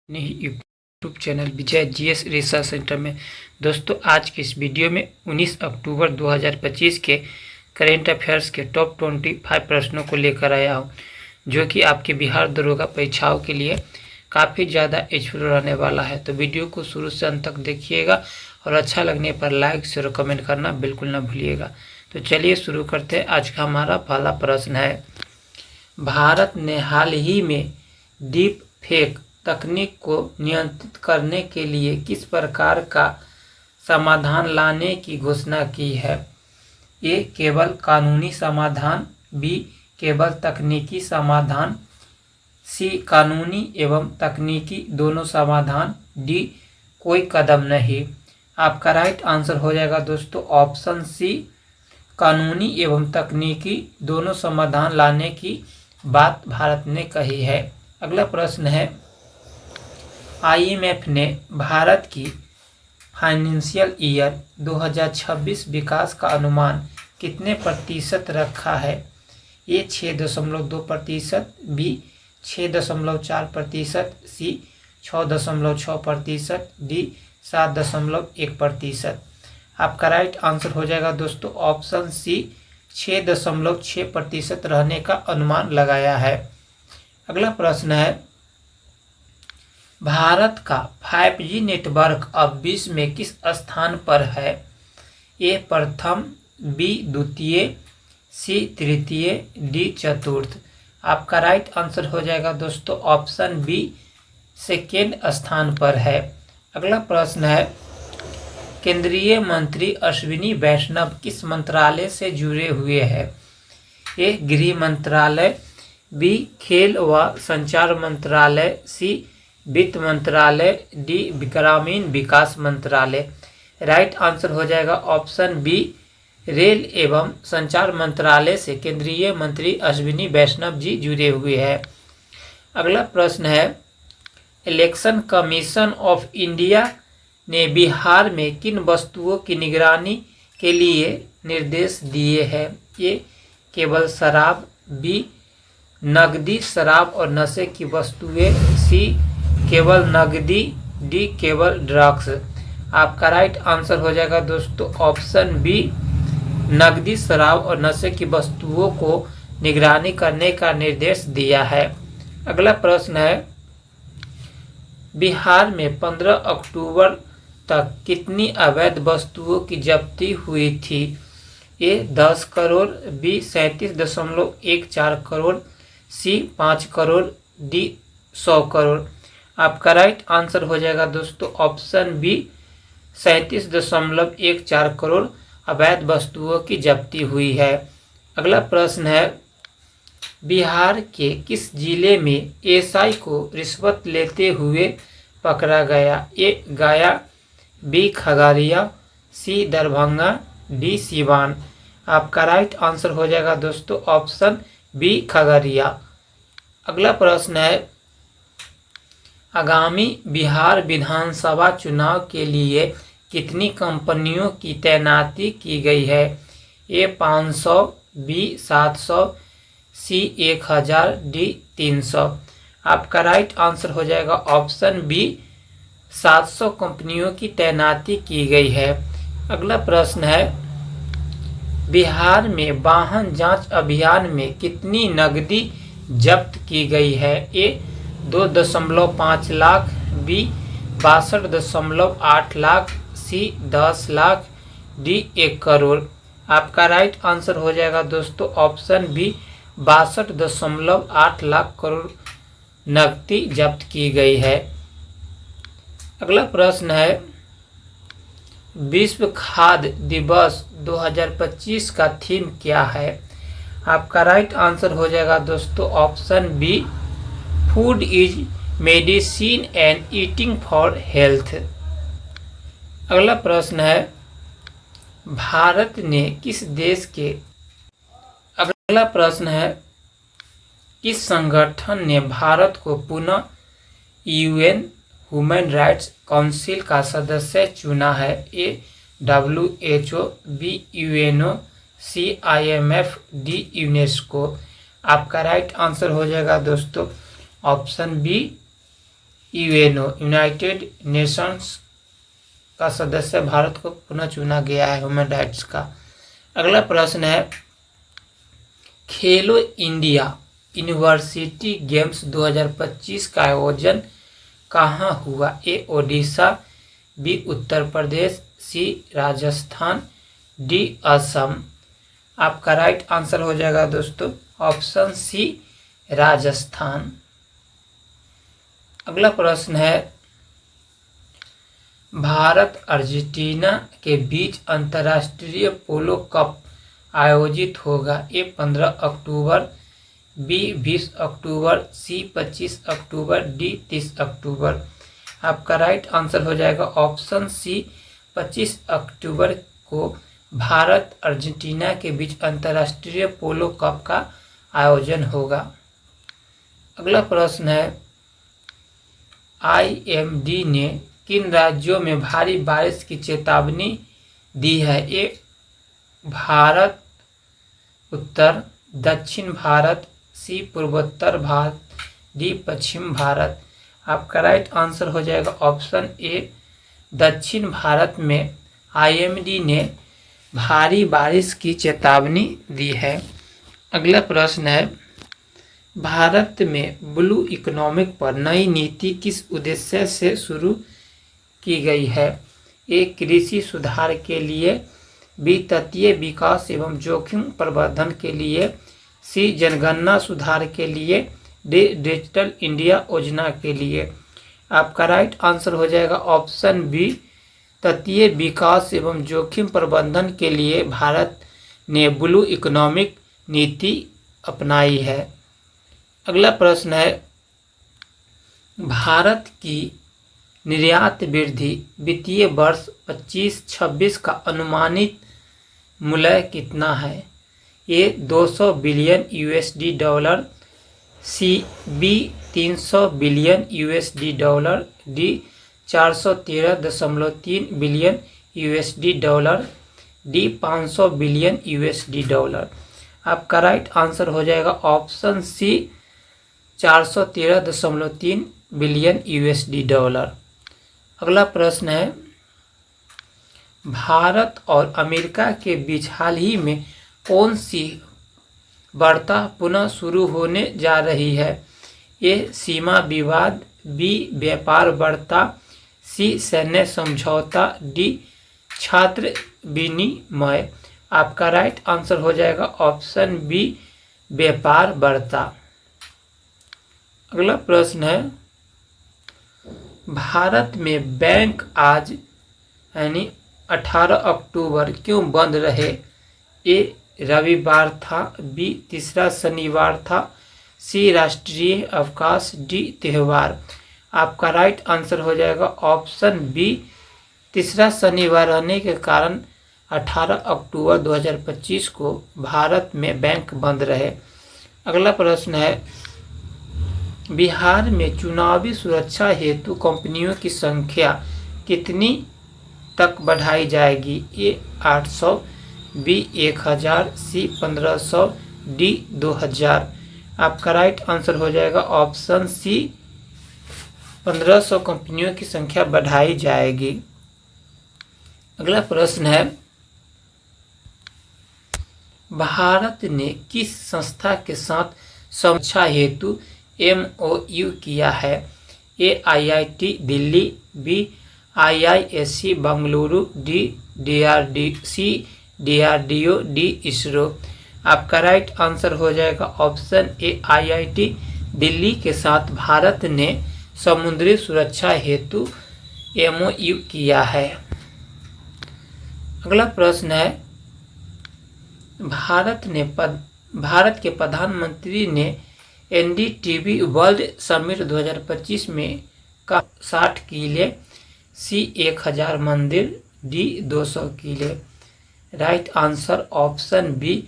अपने ही YouTube channel विजय GS research centre में। दोस्तों, आज की इस वीडियो में 19 अक्टूबर 2025 के करेंट अफेयर्स के टॉप 25 प्रश्नों को लेकर आया हूं, जो कि आपके बिहार दरोगा परीक्षाओं के लिए काफ़ी ज़्यादा यूजफुल रहने वाला है। तो वीडियो को शुरू से अंत तक देखिएगा और अच्छा लगने पर लाइक शेयर कमेंट करना बिल्कुल ना भूलिएगा। तो चलिए शुरू करते हैं। आज का हमारा पहला प्रश्न है, भारत ने हाल ही में डीप फेक तकनीक को नियंत्रित करने के लिए किस प्रकार का समाधान लाने की घोषणा की है? ए. केवल कानूनी समाधान, बी. केवल तकनीकी समाधान, सी. कानूनी एवं तकनीकी दोनों समाधान, डी. कोई कदम नहीं। आपका राइट आंसर हो जाएगा दोस्तों ऑप्शन सी, कानूनी एवं तकनीकी दोनों समाधान लाने की बात भारत ने कही है। अगला प्रश्न है, IMF ने भारत की फाइनेंशियल ईयर 2026 विकास का अनुमान कितने प्रतिशत रखा है? ए. 6.2%, बी. 6.4%, सी. 6.6%, डी. 7.1%। आपका राइट आंसर हो जाएगा दोस्तों ऑप्शन सी, 6.6% रहने का अनुमान लगाया है। अगला प्रश्न है, भारत का 5G नेटवर्क अब विश्व में किस स्थान पर है? ए. प्रथम, बी. द्वितीय, सी. तृतीय, डी. चतुर्थ। आपका राइट आंसर हो जाएगा दोस्तों ऑप्शन बी, सेकेंड स्थान पर है। अगला प्रश्न है, केंद्रीय मंत्री अश्विनी वैष्णव किस मंत्रालय से जुड़े हुए हैं? ए. गृह मंत्रालय, बी. खेल व संचार मंत्रालय, सी. वित्त मंत्रालय, डी. ग्रामीण विकास मंत्रालय। राइट आंसर हो जाएगा ऑप्शन बी, रेल एवं संचार मंत्रालय से केंद्रीय मंत्री अश्विनी वैष्णव जी जुड़े हुए हैं। अगला प्रश्न है, इलेक्शन कमीशन ऑफ इंडिया ने बिहार में किन वस्तुओं की निगरानी के लिए निर्देश दिए हैं? ए. केवल शराब, बी. नकदी शराब और नशे की वस्तुएं, सी. केवल नकदी, डी. केवल ड्रग्स। आपका राइट आंसर हो जाएगा दोस्तों ऑप्शन बी, नकदी शराब और नशे की वस्तुओं को निगरानी करने का निर्देश दिया है। अगला प्रश्न है, बिहार में 15 अक्टूबर तक कितनी अवैध वस्तुओं की जब्ती हुई थी? ए. 10 करोड़, बी. 37.14 करोड़, सी. 5 करोड़, डी. 100 करोड़। आपका राइट आंसर हो जाएगा दोस्तों ऑप्शन बी, 37.14 करोड़ अवैध वस्तुओं की जब्ती हुई है। अगला प्रश्न है, बिहार के किस जिले में एसआई को रिश्वत लेते हुए पकड़ा गया? ए. गया, बी. खगड़िया, सी. दरभंगा, डी. सिवान। आपका राइट आंसर हो जाएगा दोस्तों ऑप्शन बी, खगड़िया। अगला प्रश्न है, आगामी बिहार विधानसभा चुनाव के लिए कितनी कंपनियों की तैनाती की गई है? ए. 500, बी. 700, सी. 1000, डी. 300। आपका राइट आंसर हो जाएगा ऑप्शन बी, 700 कंपनियों की तैनाती की गई है। अगला प्रश्न है, बिहार में वाहन जांच अभियान में कितनी नकदी जब्त की गई है? ए. 2.5 लाख, बी. 62.8 लाख, सी. 10 लाख, डी. 1 करोड़। आपका राइट आंसर हो जाएगा दोस्तों ऑप्शन बी, 62.8 लाख करोड़ नकदी जब्त की गई है। अगला प्रश्न है, विश्व खाद्य दिवस 2025 का थीम क्या है? आपका राइट आंसर हो जाएगा दोस्तों option B, food is medicine and eating for health. अगला प्रश्न है, भारत ने किस देश के अगला प्रश्न है, किस संगठन ने भारत को पुनः UN ह्यूमन राइट्स काउंसिल का सदस्य चुना है? A. WHO, B. UNO, C. IMF, D. UNESCO. आपका राइट आंसर हो जाएगा दोस्तों option B, UNO United Nations का सदस्य भारत को पुनः चुना गया है ह्यूमन राइट्स का। अगला प्रश्न है खेलो इंडिया यूनिवर्सिटी गेम्स 2025 का आयोजन कहाँ हुआ? ए ओडिशा, बी उत्तर प्रदेश, सी राजस्थान, डी असम। आपका राइट आंसर हो जाएगा दोस्तों ऑप्शन सी राजस्थान। अगला प्रश्न है भारत अर्जेंटीना के बीच अंतर्राष्ट्रीय पोलो कप आयोजित होगा? ए 15 अक्टूबर, बी 20 अक्टूबर, सी 25 अक्टूबर, डी 30 अक्टूबर। आपका राइट आंसर हो जाएगा ऑप्शन सी 25 अक्टूबर को भारत अर्जेंटीना के बीच अंतर्राष्ट्रीय पोलो कप का आयोजन होगा। अगला प्रश्न है आईएमडी ने किन राज्यों में भारी बारिश की चेतावनी दी है? ए भारत, उत्तर दक्षिण भारत, सी पूर्वोत्तर भारत, डी पश्चिम भारत। आपका राइट आंसर हो जाएगा ऑप्शन ए दक्षिण भारत में आईएमडी ने भारी बारिश की चेतावनी दी है। अगला प्रश्न है भारत में ब्लू इकोनॉमिक पर नई नीति किस उद्देश्य से शुरू की गई है? ए कृषि सुधार के लिए, बी तटीय विकास एवं जोखिम प्रबंधन के लिए, सी जनगणना सुधार के लिए, डी डिजिटल इंडिया योजना के लिए। आपका राइट आंसर हो जाएगा ऑप्शन बी तटीय विकास एवं जोखिम प्रबंधन के लिए भारत ने ब्लू इकोनॉमिक नीति अपनाई है। अगला प्रश्न है भारत की निर्यात वृद्धि वित्तीय वर्ष 25-26 का अनुमानित मूल्य कितना है? A 200 billion USD dollar, C B 300 billion USD dollar, D 413.3 billion USD dollar, D 500 billion USD dollar. आपका राइट आंसर हो जाएगा option C 413.3 billion USD dollar. अगला प्रश्न है भारत और अमेरिका के बीच हाल ही में कौन सी वार्ता पुनः शुरू होने जा रही है? ए सीमा विवाद, बी व्यापार वार्ता, सी सैन्य समझौता, डी छात्र विनिमय। आपका राइट आंसर हो जाएगा ऑप्शन बी व्यापार वार्ता। अगला प्रश्न है भारत में बैंक आज यानी 18 अक्टूबर क्यों बंद रहे? ए रविवार था, बी तीसरा शनिवार था, सी राष्ट्रीय अवकाश, डी त्यौहार। आपका राइट आंसर हो जाएगा ऑप्शन बी तीसरा शनिवार रहने के कारण 18 अक्टूबर 2025 को भारत में बैंक बंद रहे। अगला प्रश्न है बिहार में चुनावी सुरक्षा हेतु कंपनियों की संख्या कितनी तक बढ़ाई जाएगी? ए 800, बी 1000, सी 1500, डी 2000। आपका राइट आंसर हो जाएगा ऑप्शन सी 1500 कंपनियों की संख्या बढ़ाई जाएगी। अगला प्रश्न है भारत ने किस संस्था के साथ समझौता हेतु MOU किया है? A IIT Delhi, B IISc Bengaluru, D DRDC DRDO, D ISRO. आपका राइट आंसर हो जाएगा ऑप्शन ए IIT दिल्ली के साथ भारत ने समुद्री सुरक्षा हेतु MOU किया है। अगला प्रश्न है भारत के प्रधानमंत्री ने NDTV वर्ल्ड समिट 2025 में का 60 किले, सी 1000 मंदिर, डी 200 किले। राइट आंसर ऑप्शन बी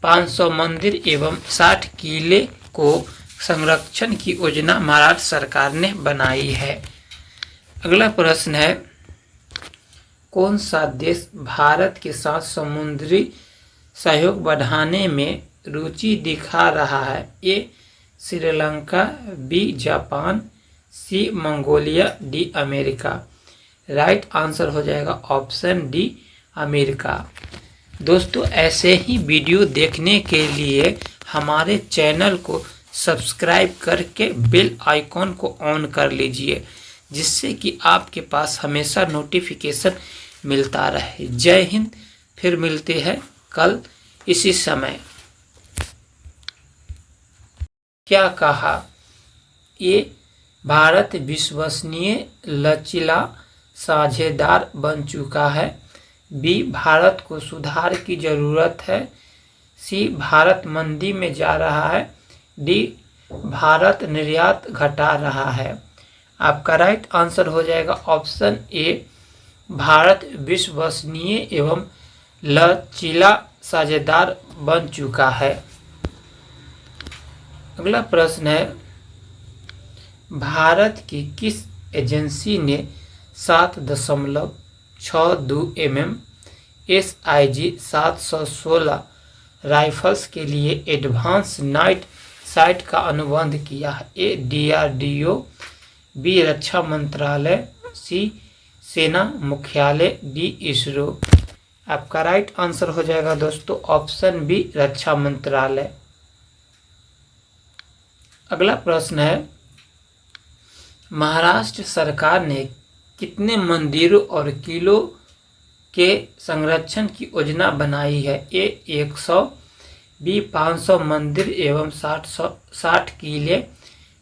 500 मंदिर एवं 60 किले को संरक्षण की योजना महाराष्ट्र सरकार ने बनाई है। अगला प्रश्न है कौन सा देश भारत के साथ समुद्री सहयोग बढ़ाने में रुचि दिखा रहा है? A Sri Lanka, B Japan, C Mongolia, D America. Right answer हो जाएगा ऑप्शन डी अमेरिका। दोस्तों ऐसे ही वीडियो देखने के लिए हमारे चैनल को सब्सक्राइब करके बेल आइकॉन को ऑन कर लीजिए, जिससे कि आपके पास हमेशा नोटिफिकेशन मिलता रहे। जय हिंद। फिर मिलते हैं कल इसी समय। क्या कहा? ये भारत विश्वसनीय, लचीला, साझेदार बन चुका है। बी भारत को सुधार की जरूरत है। सी भारत मंदी में जा रहा है। डी भारत निर्यात घटा रहा है। आपका राइट आंसर हो जाएगा ऑप्शन ए, भारत विश्वसनीय एवं लचीला साझेदार बन चुका है। अगला प्रश्न है, भारत की किस एजेंसी ने 7.62 mm SIG 716 राइफल्स के लिए एडवांस नाइट साइट का अनुबंध किया है? ए DRDO, बी रक्षा मंत्रालय, सी सेना मुख्यालय, डी इसरो। आपका राइट आंसर हो जाएगा दोस्तों ऑप्शन बी रक्षा मंत्रालय। अगला प्रश्न है, महाराष्ट्र सरकार ने कितने मंदिरों और किलों के संरक्षण की योजना बनाई है? ए 100, बी 500 मंदिर एवं 60 किले,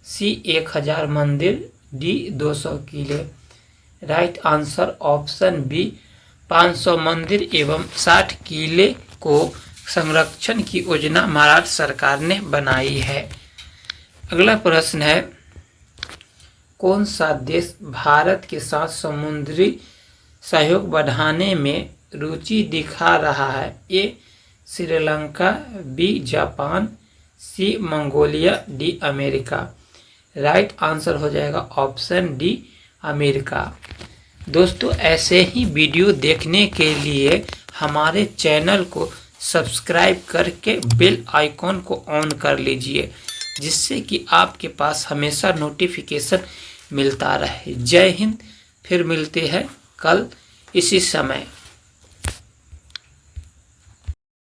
सी 1000 मंदिर, डी 200 किले। राइट आंसर ऑप्शन बी 500 मंदिर एवं 60 किले को संरक्षण की योजना महाराष्ट्र सरकार ने बनाई है। अगला प्रश्न है, कौन सा देश भारत के साथ समुद्री सहयोग बढ़ाने में रुचि दिखा रहा है? A Sri Lanka, B Japan, C Mongolia, D America. Right answer हो जाएगा ऑप्शन डी अमेरिका। दोस्तों ऐसे ही वीडियो देखने के लिए हमारे चैनल को सब्सक्राइब करके बेल आइकॉन को ऑन कर लीजिए, जिससे कि आपके पास हमेशा नोटिफिकेशन मिलता रहे। जय हिंद। फिर मिलते हैं कल इसी समय।